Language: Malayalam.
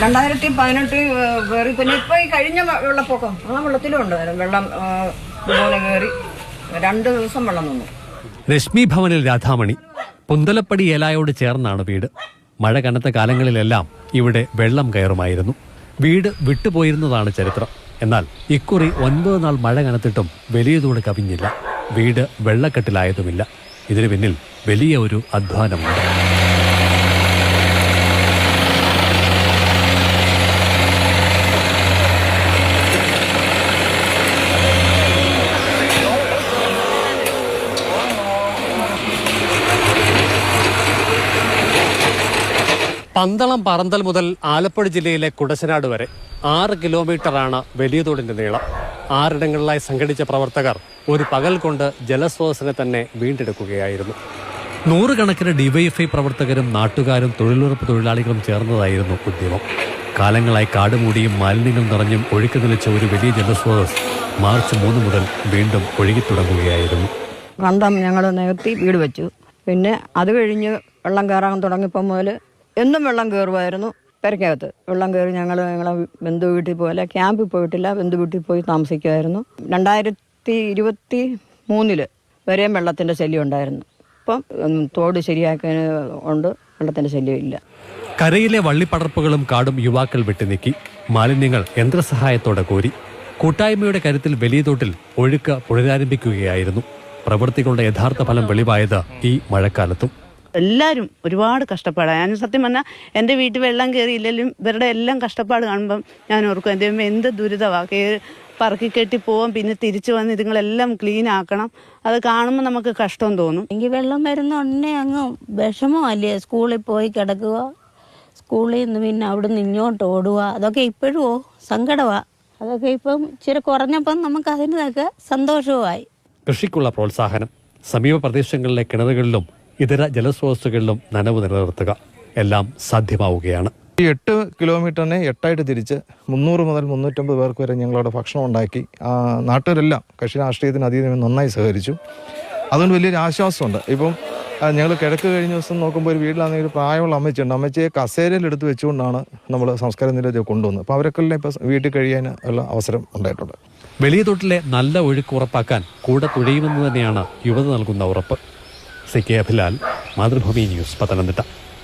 2018 കയറി. പിന്നെ ഇപ്പൊ ഈ കഴിഞ്ഞ വെള്ളപ്പൊക്കം ആ വെള്ളത്തിലും ഉണ്ടായിരുന്നു വെള്ളം. ഇതുപോലെ കയറി 2 ദിവസം വെള്ളം നിന്നു. രശ്മി ഭവനിൽ രാധാമണി. പുന്തലപ്പടി ഏലായോട് ചേർന്നാണ് വീട്. മഴ കനത്ത കാലങ്ങളിലെല്ലാം ഇവിടെ വെള്ളം കയറുമായിരുന്നു. വീട് വിട്ടുപോയിരുന്നതാണ് ചരിത്രം. എന്നാൽ ഇക്കുറി 9 നാൾ മഴ കനത്തിട്ടും വലിയ തോട് കവിഞ്ഞില്ല. വീട് വെള്ളക്കെട്ടിലായതുമില്ല. ഇതിനു പിന്നിൽ വലിയ ഒരു അധ്വാനമുണ്ട്. പന്തളം പറന്തൽ മുതൽ ആലപ്പുഴ ജില്ലയിലെ കുടശനാട് വരെ 6 കിലോമീറ്ററാണ് വലിയ തോടിന്റെ നീളം. 6 ഇടങ്ങളിലായി സംഘടിച്ച പ്രവർത്തകർ ഒരു പകൽ കൊണ്ട് ജലസ്രോതസ്സിനെ തന്നെ വീണ്ടെടുക്കുകയായിരുന്നു. 100 കണക്കിന് ഡിവൈഎഫ്ഐ പ്രവർത്തകരും നാട്ടുകാരും തൊഴിലുറപ്പ് തൊഴിലാളികളും ചേർന്നതായിരുന്നു ഉദ്യമം. കാലങ്ങളായി കാടുമൂടിയും മാലിന്യങ്ങൾ നിറഞ്ഞും ഒഴുക്കി നിലച്ച ഒരു വലിയ ജലസ്രോതസ് മാർച്ച് 3 മുതൽ വീണ്ടും ഒഴുകിത്തുടങ്ങുകയായിരുന്നു. കണ്ടം ഞങ്ങൾ നികത്തി വീട് വെച്ചു. പിന്നെ അത് കഴിഞ്ഞ് വെള്ളം കയറാൻ തുടങ്ങിയപ്പോൾ മുതൽ എന്നും വെള്ളം കയറുമായിരുന്നു. പെരക്കകത്ത് വെള്ളം കയറി ഞങ്ങളെ ബന്ധു വീട്ടിൽ പോലെ ക്യാമ്പിൽ പോയിട്ടില്ല, ബന്ധു വീട്ടിൽ പോയി താമസിക്കുമായിരുന്നു. 2023 വരെയും വെള്ളത്തിൻ്റെ ശല്യം ഉണ്ടായിരുന്നു. ഇപ്പം തോട് ശരിയാക്കാൻ കൊണ്ട് വെള്ളത്തിൻ്റെ ശല്യം ഇല്ല. കരയിലെ വള്ളിപ്പടർപ്പുകളും കാടും യുവാക്കൾ വിട്ടുനീക്കി. മാലിന്യങ്ങൾ യന്ത്രസഹായത്തോടെ കോരി. കൂട്ടായ്മയുടെ കരുത്തിൽ വലിയ തോട്ടിൽ ഒഴുക്ക് പുനരാരംഭിക്കുകയായിരുന്നു. പ്രവൃത്തികളുടെ യഥാർത്ഥ ഫലം വെളിവായത് ഈ മഴക്കാലത്തും. എല്ലാവരും ഒരുപാട് കഷ്ടപ്പാടാണ്. ഞാൻ സത്യം പറഞ്ഞാൽ എൻ്റെ വീട്ടിൽ വെള്ളം കയറിയില്ലെങ്കിലും ഇവരുടെ എല്ലാം കഷ്ടപ്പാട് കാണുമ്പം ഞാൻ ഓർക്കും, എൻ്റെ എന്ത് ദുരിതമാണ്. പറക്കി കെട്ടി പോവാം, പിന്നെ തിരിച്ചു വന്ന് ഇതുങ്ങളെല്ലാം ക്ലീൻ ആക്കണം. അത് കാണുമ്പോൾ നമുക്ക് കഷ്ടം തോന്നും. എനിക്ക് വെള്ളം വരുന്ന ഉടനെ അങ്ങ് വിഷമമല്ലേ. സ്കൂളിൽ പോയി കിടക്കുക, സ്കൂളിൽ നിന്ന് പിന്നെ അവിടെ നിന്ന് ഇങ്ങോട്ട് ഓടുക, അതൊക്കെ ഇപ്പോഴും സങ്കടമാണ്. അതൊക്കെ ഇപ്പം ഇച്ചിരി കുറഞ്ഞപ്പം നമുക്ക് അതിനൊക്കെ സന്തോഷവുമായി. കൃഷിക്കുള്ള പ്രോത്സാഹനം, സമീപ പ്രദേശങ്ങളിലെ കിണറുകളിലും ഇതര ജലസ്രോതസ്സുകളിലും നനവ് നിലനിർത്തുക, എല്ലാം സാധ്യമാവുകയാണ്. ഈ 8 കിലോമീറ്ററിനെ 8ആയിട്ട് തിരിച്ച് 300 മുതൽ 350 പേർക്ക് വരെ ഞങ്ങളവിടെ ഭക്ഷണം ഉണ്ടാക്കി. നാട്ടുകാരെല്ലാം കക്ഷി രാഷ്ട്രീയത്തിന് അതീതമായി നന്നായി സഹകരിച്ചു. അതുകൊണ്ട് വലിയൊരു ആശ്വാസമുണ്ട്. ഇപ്പം ഞങ്ങൾ കിഴക്ക് കഴിഞ്ഞ ദിവസം നോക്കുമ്പോൾ ഒരു വീട്ടിലാണെങ്കിൽ ഒരു പ്രായമുള്ള അമ്മച്ചിയുണ്ട്. അമ്മച്ചിയെ കസേരയിലെടുത്ത് വെച്ചുകൊണ്ടാണ് നമ്മൾ സംസ്കാര നിലയത്തിൽ കൊണ്ടുവന്നത്. അപ്പോൾ അവർക്കെല്ലാം ഇപ്പോൾ വീട്ടിൽ കഴിയാൻ ഉള്ള അവസരം ഉണ്ടായിട്ടുണ്ട്. വലിയ തോട്ടിലെ നല്ല ഒഴുക്ക് ഉറപ്പാക്കാൻ കൂടെ തുഴയുമെന്ന് തന്നെയാണ് യുവത നൽകുന്ന ഉറപ്പ്. CK Abhilal, Mathrubhumi news, Pathanamthitta.